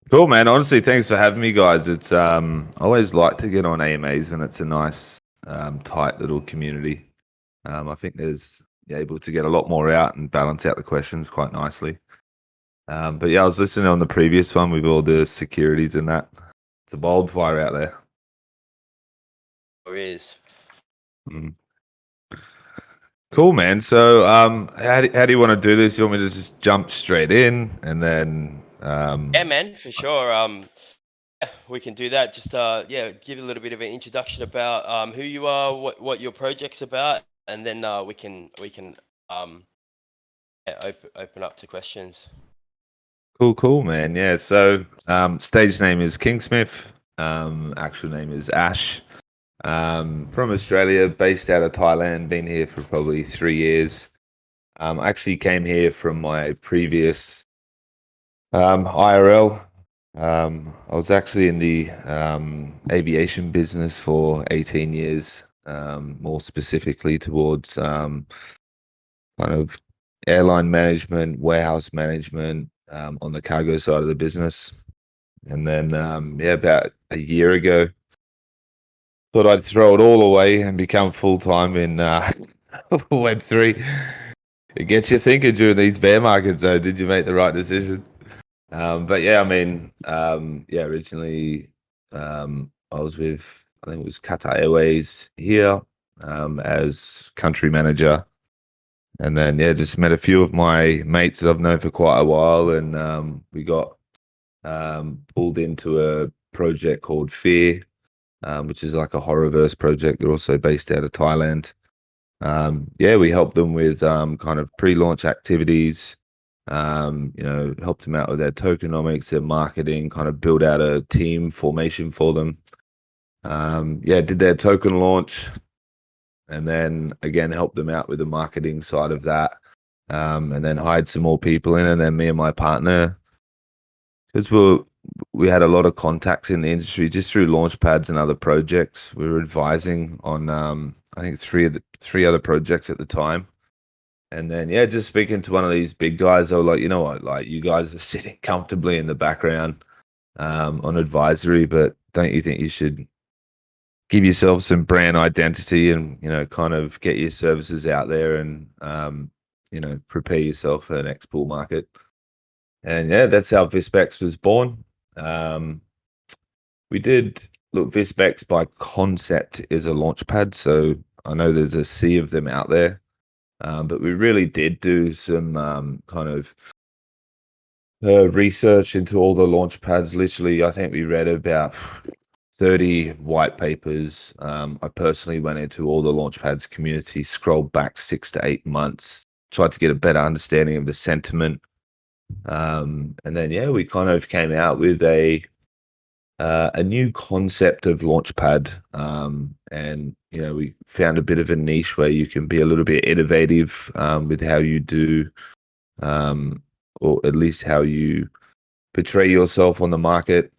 Cool, man. Honestly, thanks for having me, guys. It's I always like to get on AMAs when it's a nice, tight little community. I think there's you're able to get a lot more out and balance out the questions quite nicely. But yeah, I was listening on the previous one with all the securities and that. It's a wildfire out there. Or is. Mm. Cool, man. So, how do you want to do this? You want me to just jump straight in and then, Yeah, man, for sure. Yeah, we can do that. Just yeah, give a little bit of an introduction about who you are, what your project's about, and then we can um yeah, open up to questions. cool, man. Yeah. So, stage name is Kingsmith. Actual name is Ash. From Australia, based out of Thailand, been here for probably 3 years. I actually came here from my previous IRL. I was actually in the aviation business for 18 years, more specifically towards kind of airline management, warehouse management on the cargo side of the business. And then, yeah, about a year ago, thought I'd throw it all away and become full time in Web3. It gets you thinking during these bear markets, though. Did you make the right decision? But yeah, I mean, yeah, originally I was with, I think it was Qatar Airways here as country manager. And then, yeah, just met a few of my mates that I've known for quite a while. And we got pulled into a project called Fear, which is like a horrorverse project. They're also based out of Thailand. Yeah, we helped them with kind of pre-launch activities. Helped them out with their tokenomics, their marketing, kind of build out a team formation for them. Yeah, did their token launch, and then again helped them out with the marketing side of that. And then hired some more people in, and then me and my partner, because we had a lot of contacts in the industry just through launch pads and other projects. We were advising on I think three other projects at the time. And then yeah, just speaking to one of these big guys, they were like, you know what, like you guys are sitting comfortably in the background on advisory, but don't you think you should give yourself some brand identity and kind of get your services out there and prepare yourself for the next bull market? And yeah, that's how VispX was born. Um, we did look, VispX by concept is a launch pad, so I know there's a sea of them out there. But we really did do some kind of research into all the launch pads. Literally, I think we read about 30 white papers. I personally went into all the launch pads community, scrolled back 6 to 8 months, tried to get a better understanding of the sentiment. And then, yeah, we kind of came out with a new concept of Launchpad, and we found a bit of a niche where you can be a little bit innovative with how you do, or at least how you portray yourself on the market.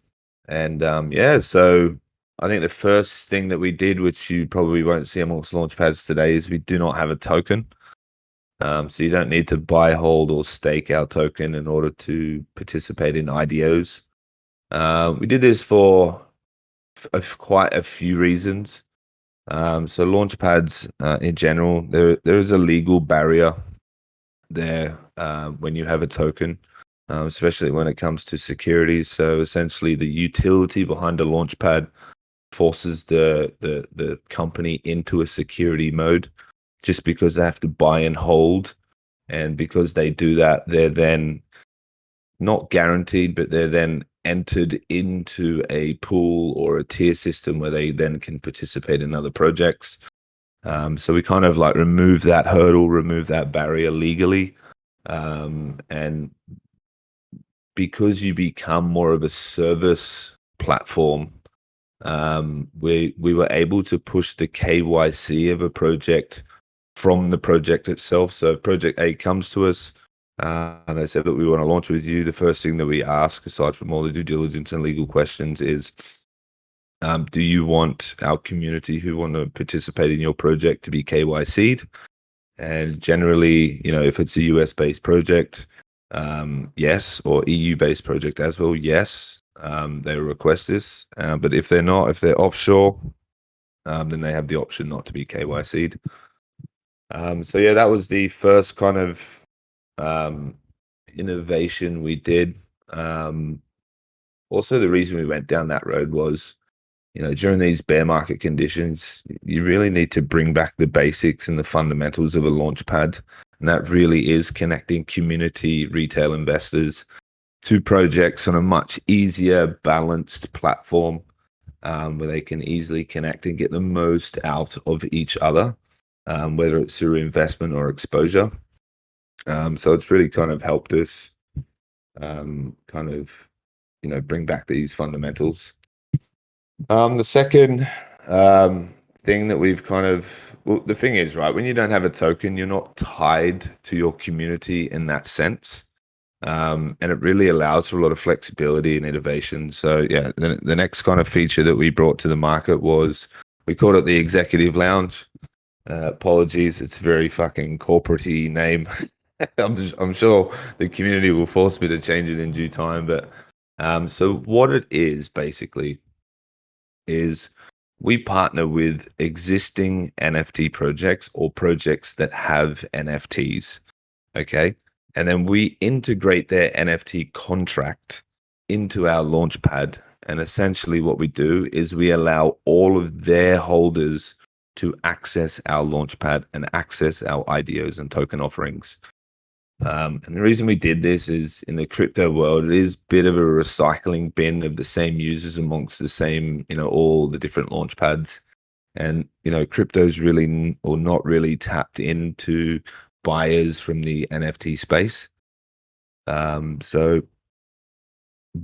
And yeah, so I think the first thing that we did, which you probably won't see amongst Launchpads today, is we do not have a token. So you don't need to buy, hold, or stake our token in order to participate in IDOs. We did this for quite a few reasons. So launchpads in general, there is a legal barrier there when you have a token, especially when it comes to securities. So essentially, the utility behind a launchpad forces the company into a security mode, just because they have to buy and hold, and because they do that, they're then not guaranteed, but they're then entered into a pool or a tier system where they then can participate in other projects. So we kind of like remove that hurdle, remove that barrier legally. And because you become more of a service platform, we were able to push the KYC of a project from the project itself. So project A comes to us, and they said, look, we want to launch with you. The first thing that we ask, aside from all the due diligence and legal questions, is do you want our community who want to participate in your project to be KYC'd? And generally, if it's a US based project, Yes, or EU-based project as well, yes. They request this, but if they're not, if they're offshore, then they have the option not to be KYC'd. So yeah, that was the first kind of innovation we did. Also, the reason we went down that road was, during these bear market conditions, you really need to bring back the basics and the fundamentals of a launch pad. And that really is connecting community retail investors to projects on a much easier, balanced platform, where they can easily connect and get the most out of each other, whether it's through investment or exposure. So it's really kind of helped us bring back these fundamentals. The second thing that we've the thing is, right, when you don't have a token, you're not tied to your community in that sense. And it really allows for a lot of flexibility and innovation. So yeah, the next kind of feature that we brought to the market was, we called it the Executive Lounge. Apologies, it's a very fucking corporate-y name. I'm sure the community will force me to change it in due time. But so what it is basically is, we partner with existing NFT projects or projects that have NFTs. Okay. And then we integrate their NFT contract into our launchpad. And essentially, what we do is we allow all of their holders to access our launchpad and access our IDOs and token offerings. And the reason we did this is, in the crypto world, it is a bit of a recycling bin of the same users amongst the same, all the different launch pads. And, crypto's really, or not really, tapped into buyers from the NFT space. So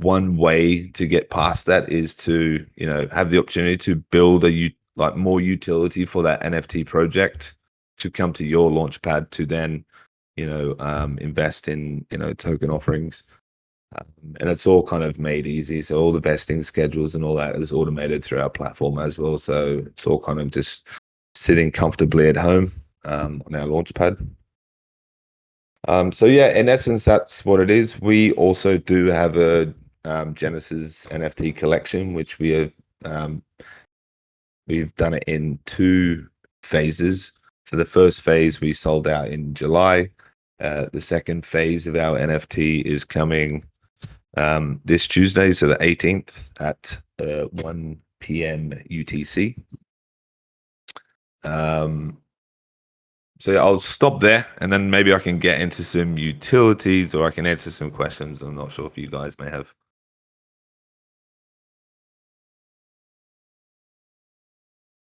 one way to get past that is to, have the opportunity to build more utility for that NFT project to come to your launch pad to then, invest in, token offerings. And it's all kind of made easy. So all the vesting schedules and all that is automated through our platform as well. So it's all kind of just sitting comfortably at home on our launchpad. So yeah, in essence, that's what it is. We also do have a Genesis NFT collection, which we've done it in 2 phases. So the first phase we sold out in July. The second phase of our NFT is coming this Tuesday, so the 18th at 1 p.m. UTC. So yeah, I'll stop there, and then maybe I can get into some utilities, or I can answer some questions I'm not sure if you guys may have.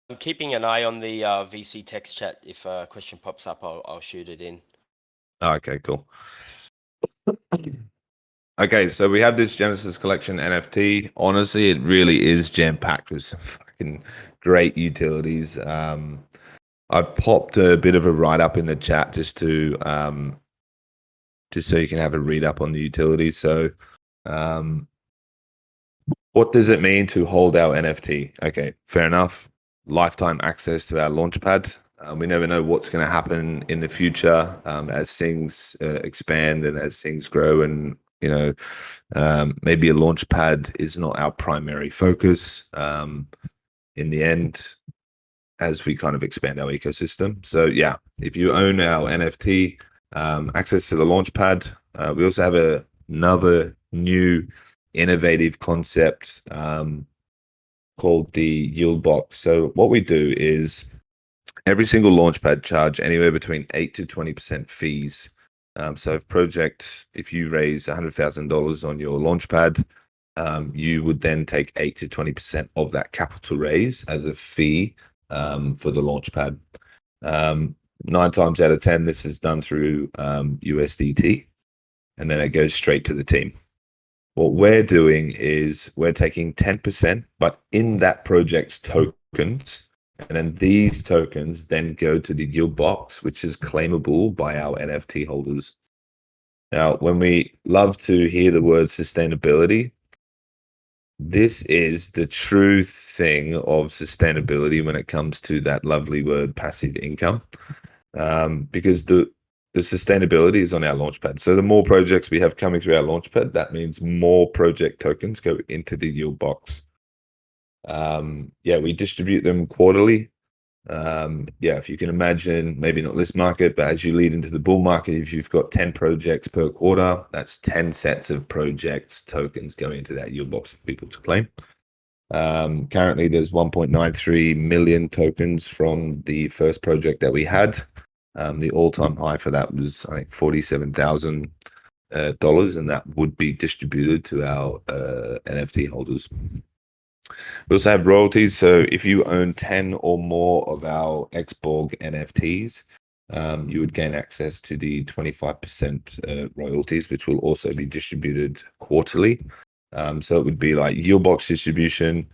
I'm keeping an eye on the VC text chat. If a question pops up, I'll shoot it in. Okay, cool. Okay, so we have this Genesis Collection NFT. Honestly, it really is jam-packed with some fucking great utilities. I've popped a bit of a write-up in the chat just so you can have a read up on the utilities. So what does it mean to hold our NFT? Okay, fair enough. Lifetime access to our launchpad. We never know what's going to happen in the future as things expand and as things grow. And, maybe a launchpad is not our primary focus in the end, as we kind of expand our ecosystem. So yeah, if you own our NFT, access to the launchpad. We also have another new innovative concept called the yield box. So what we do is, every single launchpad charge anywhere between 8 to 20% fees. So if you raise $100,000 on your launchpad, you would then take 8 to 20% of that capital raise as a fee for the launchpad. 9 times out of 10, this is done through USDT, and then it goes straight to the team. What we're doing is we're taking 10%, but in that project's tokens, and then these tokens then go to the yield box, which is claimable by our NFT holders. Now, when we love to hear the word sustainability, this is the true thing of sustainability when it comes to that lovely word passive income. Because the sustainability is on our launchpad. So the more projects we have coming through our launchpad, that means more project tokens go into the yield box. Yeah, we distribute them quarterly. Yeah, if you can imagine, maybe not this market, but as you lead into the bull market, if you've got 10 projects per quarter, that's 10 sets of projects tokens going into that yield box for people to claim. Currently, there's 1.93 million tokens from the first project that we had. The all-time high for that was, I think, $47,000, and that would be distributed to our NFT holders. We also have royalties. So if you own 10 or more of our XBorg NFTs, you would gain access to the 25% royalties, which will also be distributed quarterly. So it would be like yield box distribution,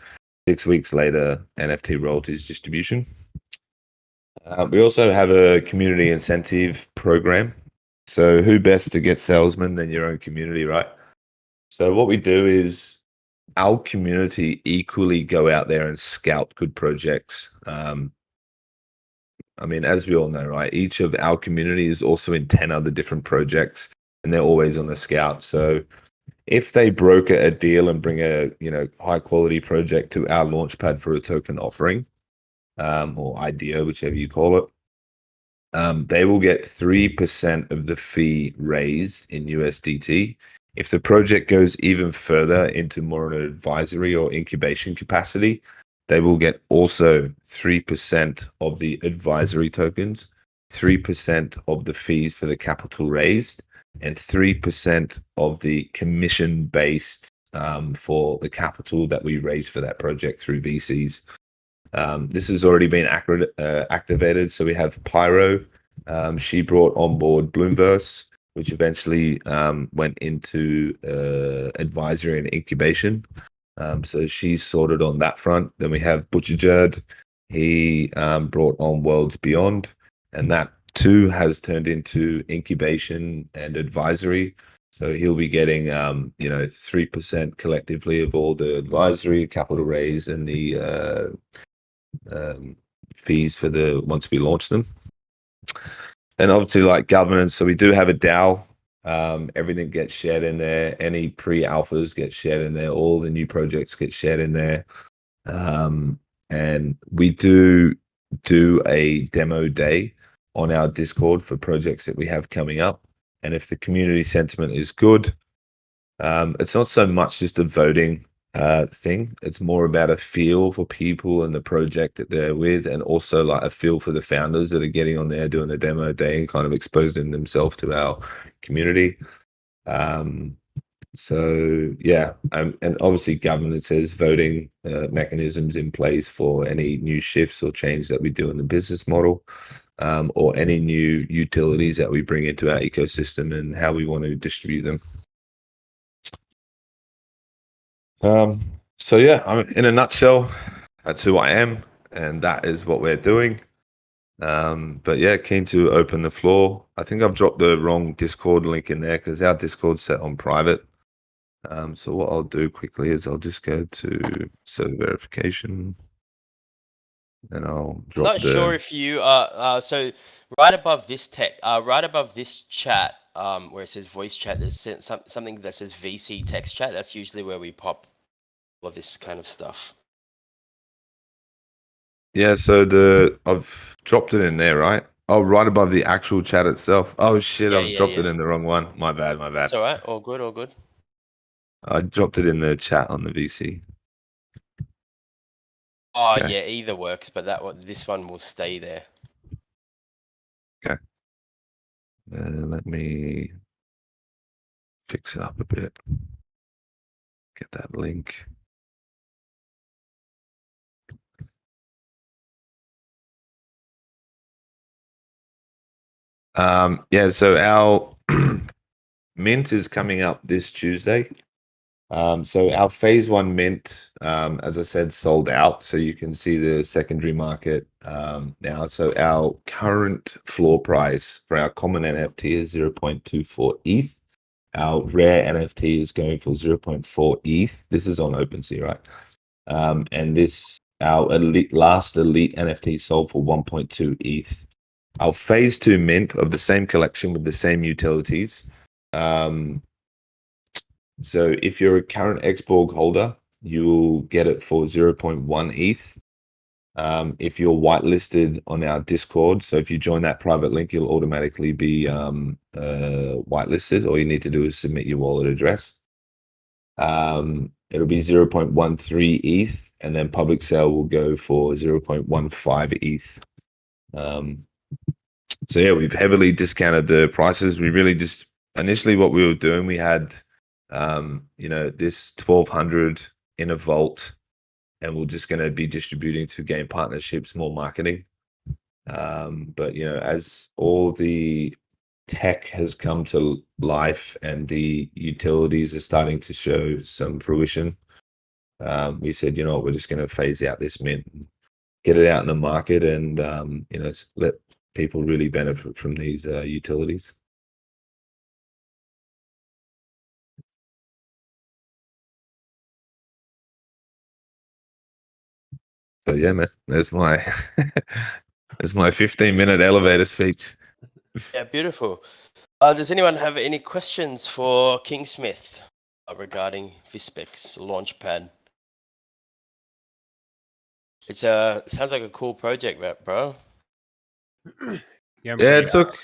6 weeks later, NFT royalties distribution. We also have a community incentive program. So who best to get salesmen than your own community, right? So what we do is our community equally go out there and scout good projects. I mean, as we all know, right, each of our community is also in 10 other different projects, and they're always on the scout. So if they broker a deal and bring a high quality project to our launchpad for a token offering, or IDO, whichever you call it, they will get 3% of the fee raised in USDT. If the project goes even further into more an advisory or incubation capacity, they will get also 3% of the advisory tokens, 3% of the fees for the capital raised, and 3% of the commission based for the capital that we raise for that project through VCs. This has already been activated. So we have Pyro. She brought on board Bloomverse, which eventually went into advisory and incubation. So she's sorted on that front. Then we have Butcherjerd. He brought on Worlds Beyond, and that too has turned into incubation and advisory. So he'll be getting 3% collectively of all the advisory, capital raise, and the fees for the once we launch them. And obviously, like governance, so we do have a DAO. Everything gets shared in there. Any pre-alphas get shared in there. All the new projects get shared in there. And we do a demo day on our Discord for projects that we have coming up. And if the community sentiment is good, it's not so much just a voting thing. It's more about a feel for people and the project that they're with, and also like a feel for the founders that are getting on there doing the demo day and kind of exposing themselves to our community. So yeah, and obviously governance has voting mechanisms in place for any new shifts or change that we do in the business model, or any new utilities that we bring into our ecosystem and how we want to distribute them. So yeah, in a nutshell, that's who I am, and that is what we're doing. But yeah, keen to open the floor. I think I've dropped the wrong Discord link in there because our Discord's set on private. So what I'll do quickly is I'll just go to server verification, and I'll drop Not sure if you so right above this right above this chat, where it says voice chat, there's something that says VC text chat. That's usually where we pop all of this kind of stuff. Yeah, so I've dropped it in there, right? Oh, right above the actual chat itself. Oh shit, I've dropped it in the wrong one. My bad. It's all right. All good. All good. I dropped it in the chat on the VC. Oh yeah, either works, but this one will stay there. Okay. Let me fix it up a bit. Get that link. Yeah, so our mint is coming up this Tuesday. So our phase 1 mint, as I said, sold out. So you can see the secondary market now. So our current floor price for our common NFT is 0.24 ETH. Our rare NFT is going for 0.4 ETH. This is on OpenSea, right? And our last elite NFT sold for 1.2 ETH. our phase 2 mint of the same collection with the same utilities. Um, so if you're a current Xborg holder, you'll get it for 0.1 ETH. If you're whitelisted on our Discord, so if you join that private link, you'll automatically be whitelisted. All you need to do is submit your wallet address. It'll be 0.13 ETH, and then public sale will go for 0.15 ETH. So yeah, we've heavily discounted the prices. We really just initially what we were doing, we had this 1200 in a vault, and we're just going to be distributing to game partnerships, more marketing. But as all the tech has come to life and the utilities are starting to show some fruition, we said, we're just going to phase out this mint, get it out in the market, and let people really benefit from these utilities. So yeah, man, there's my there's my 15-minute elevator speech. Yeah, beautiful. Does anyone have any questions for King Smith regarding VispX Launchpad? It's sounds like a cool project, bro. Yeah, Yeah, it took.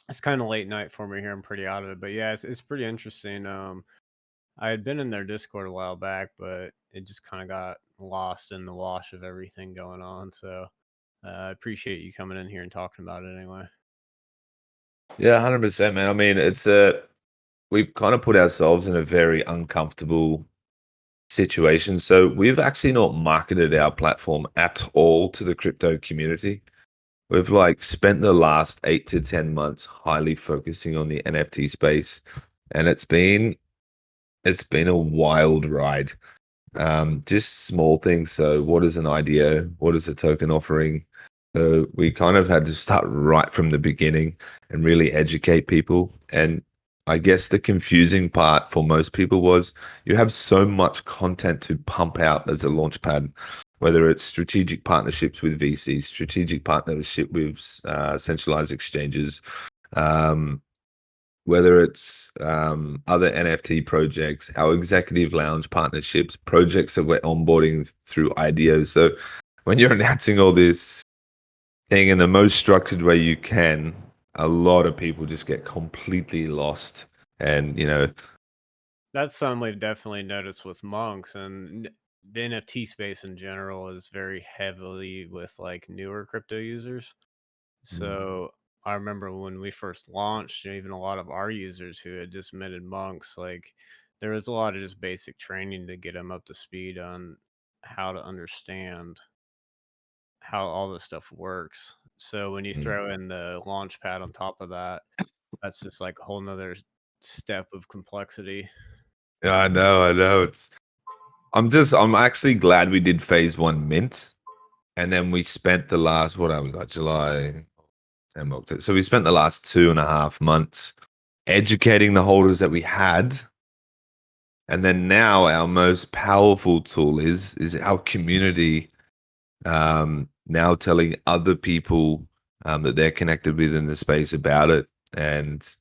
It's kind of late night for me here. I'm pretty out of it, but yeah, it's pretty interesting. I had been in their Discord a while back, but it just kind of got lost in the wash of everything going on. So I appreciate you coming in here and talking about it anyway. Yeah, 100%, man. I mean, we've kind of put ourselves in a very uncomfortable situation. So we've actually not marketed our platform at all to the crypto community. We've spent the last 8 to 10 months highly focusing on the NFT space, and it's been a wild ride. Just small things. So what is an IDO? What is a token offering? So we kind of had to start right from the beginning and really educate people. And I guess the confusing part for most people was you have so much content to pump out as a launchpad, whether it's strategic partnerships with VCs, strategic partnership with centralized exchanges, whether it's other NFT projects, our executive lounge partnerships, projects that we're onboarding through IDOs. So when you're announcing all this thing in the most structured way you can, a lot of people just get completely lost. And that's something we've definitely noticed with monks, and the NFT space in general is very heavily with newer crypto users. So I remember when we first launched, even a lot of our users who had just minted monks, there was a lot of just basic training to get them up to speed on how to understand how all this stuff works. So when you throw in the launch pad on top of that, that's just like a whole nother step of complexity. Yeah, I know. I'm actually glad we did phase 1 mint, and then we spent the last July, October. So we spent the last 2.5 months educating the holders that we had. And then now our most powerful tool is our community, now telling other people that they're connected with in the space about it. And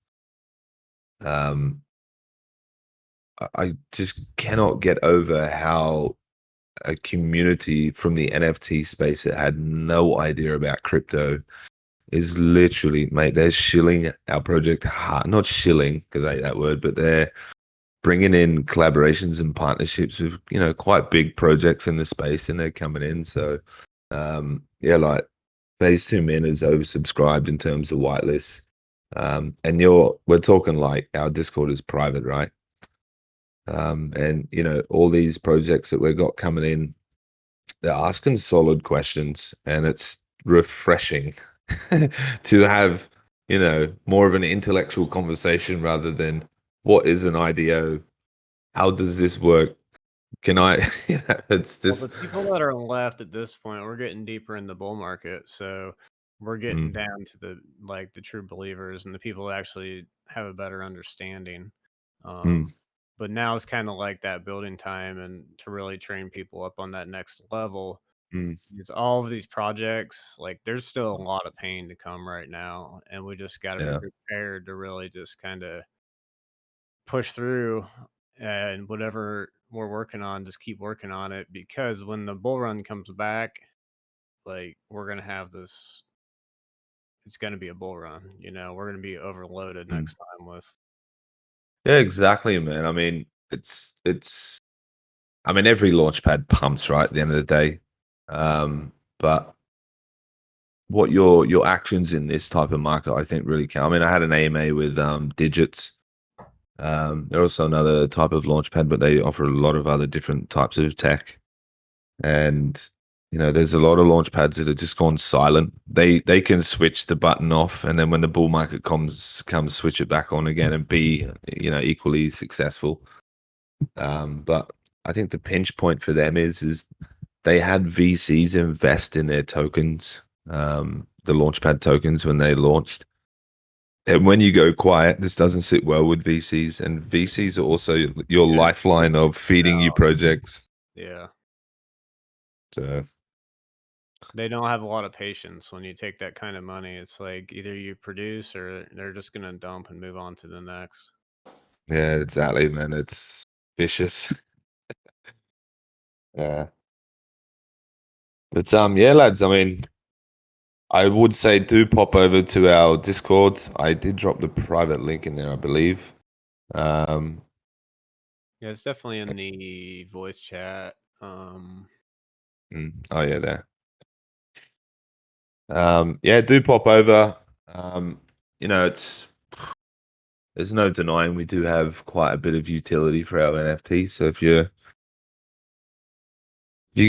I just cannot get over how a community from the NFT space that had no idea about crypto is literally, mate, they're shilling our project hard. Not shilling, because I hate that word, but they're bringing in collaborations and partnerships with quite big projects in the space, and they're coming in. So yeah, phase 2 min is oversubscribed in terms of whitelists. And we're talking our Discord is private, right? And all these projects that we've got coming in, they're asking solid questions, and it's refreshing to have more of an intellectual conversation rather than what is an IDO, how does this work, can I it's Well, just the people that are left at this point, we're getting deeper in the bull market, so we're getting down to the true believers and the people that actually have a better understanding. But now it's kind of like that building time and to really train people up on that next level. Because all of these projects, like, there's still a lot of pain to come right now, and we just got to be prepared to really just kind of push through, and whatever we're working on, just keep working on it, because when the bull run comes back, like, we're gonna have this. It's gonna be a bull run. We're gonna be overloaded next time with. Yeah, exactly, man. I mean, I mean, every launchpad pumps right at the end of the day. But what your actions in this type of market, I think, really count. I mean, I had an AMA with Digits. They're also another type of launchpad, but they offer a lot of other different types of tech. And there's a lot of launch pads that have just gone silent. They can switch the button off, and then when the bull market comes switch it back on again and be equally successful. But I think the pinch point for them is they had VCs invest in their tokens, the launchpad tokens, when they launched. And when you go quiet, this doesn't sit well with VCs, and VCs are also your lifeline of feeding you projects. Yeah. So they don't have a lot of patience when you take that kind of money. It's like either you produce or they're just gonna dump and move on to the next. yeah, exactly, man. It's vicious. Yeah. But yeah, lads, I mean, I would say do pop over to our Discord. I did drop the private link in there, I believe. Yeah, it's definitely in the voice chat. Oh yeah, there. Yeah, do pop over. There's no denying we do have quite a bit of utility for our NFT. So if you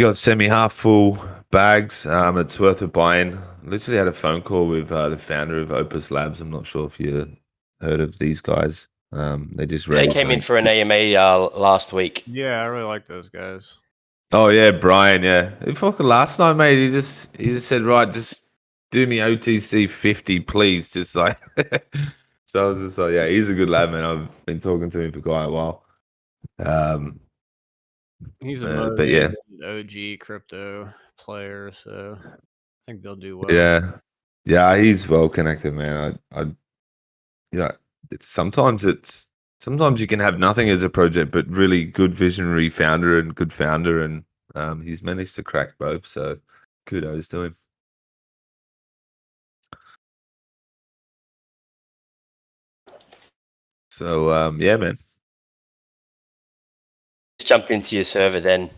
got semi-half full bags, it's worth a buying. Literally had a phone call with the founder of Opus Labs. I'm not sure if you heard of these guys. They just They raised, came I in think. for an AMA last week. Yeah, I really like those guys. Oh yeah, Brian. Yeah, fucking last night, mate. He just said, right, just do me OTC 50, please. Just like, so I was just like, yeah, he's a good lad, man. I've been talking to him for quite a while. He's a But yeah, motivated OG crypto player, so I think they'll do well. yeah, he's well connected, man. Sometimes you can have nothing as a project, but really good visionary founder and good founder, and he's managed to crack both. So kudos to him. So yeah, man. Just jump into your server then.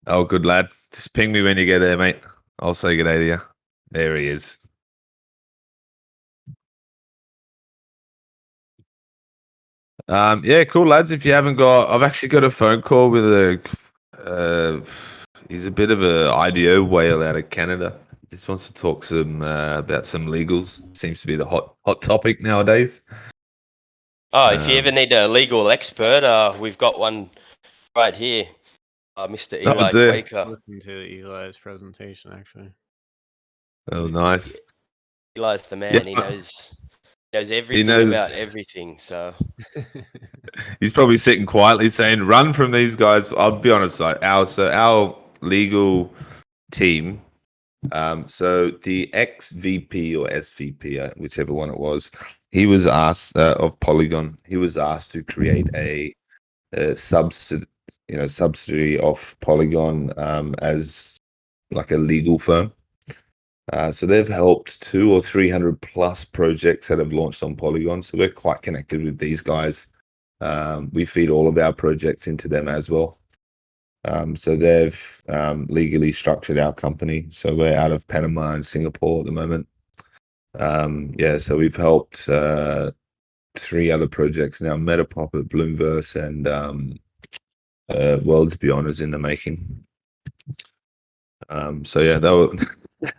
Oh, good lad. Just ping me when you get there, mate. I'll say good day to you. There he is. Yeah, cool lads. If you haven't got, I've actually got a phone call with he's a bit of a IDO whale out of Canada. Just wants to talk some about some legals. Seems to be the hot topic nowadays. Oh, if you ever need a legal expert, we've got one right here, Mr. Eli Quaker. Listen to Eli's presentation, actually. Oh, nice. Eli's the man. Yeah. He knows everything about everything. So he's probably sitting quietly saying, "Run from these guys." I'll be honest, like our legal team. So the ex-VP or SVP, whichever one it was, he was asked of Polygon. He was asked to create a subsidiary of Polygon as like a legal firm. So they've helped 200 or 300 plus projects that have launched on Polygon. So we're quite connected with these guys. We feed all of our projects into them as well. So they've legally structured our company. So we're out of Panama and Singapore at the moment. Yeah, so we've helped 3 other projects now: Metapop, Bloomverse, and Worlds Beyond is in the making. So yeah, they were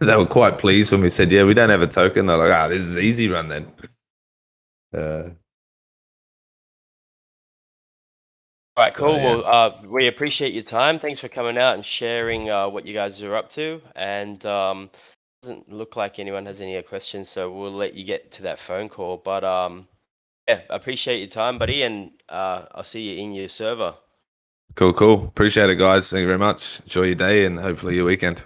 they were quite pleased when we said, yeah, we don't have a token. They're like, this is an easy run then. All right, cool. Yeah. Well, we appreciate your time. Thanks for coming out and sharing what you guys are up to. And doesn't look like anyone has any questions, so we'll let you get to that phone call. But yeah, appreciate your time, buddy, and I'll see you in your server. Cool. Appreciate it, guys. Thank you very much. Enjoy your day and hopefully your weekend.